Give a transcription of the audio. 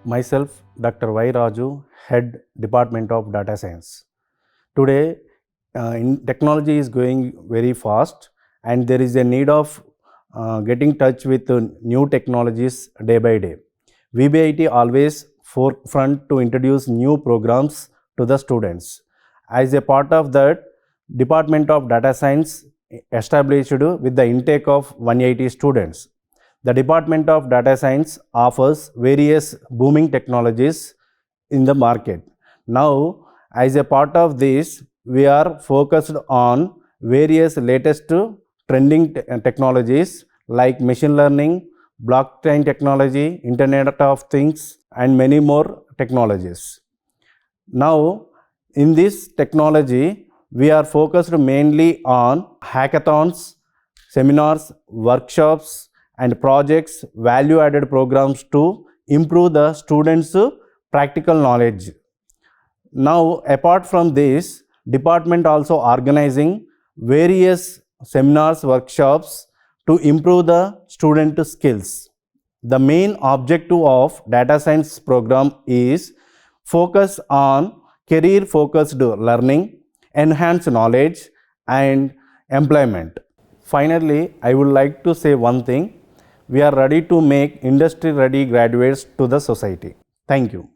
Myself, Dr.Y Raju, Head Department of Data Science. Today, technology is going very fast, and there is a need of getting touch with new technologies day by day. VBIT always forefront to introduce new programs to the students. As a part of that, Department of Data Science established with the intake of 180 students. The Department of Data Science offers various booming technologies in the market. Now, as a part of this, we are focused on various latest trending technologies like machine learning, blockchain technology, Internet of Things, and many more technologies. Now, in this technology, we are focused mainly on hackathons, seminars, workshops, and projects, value-added programs to improve the students' practical knowledge. Now, apart from this, department also organizing various seminars, workshops to improve the student skills. The main objective of data science program is focus on career-focused learning, enhance knowledge, and employment. Finally, I would like to say one thing. We are ready to make industry-ready graduates to the society. Thank you.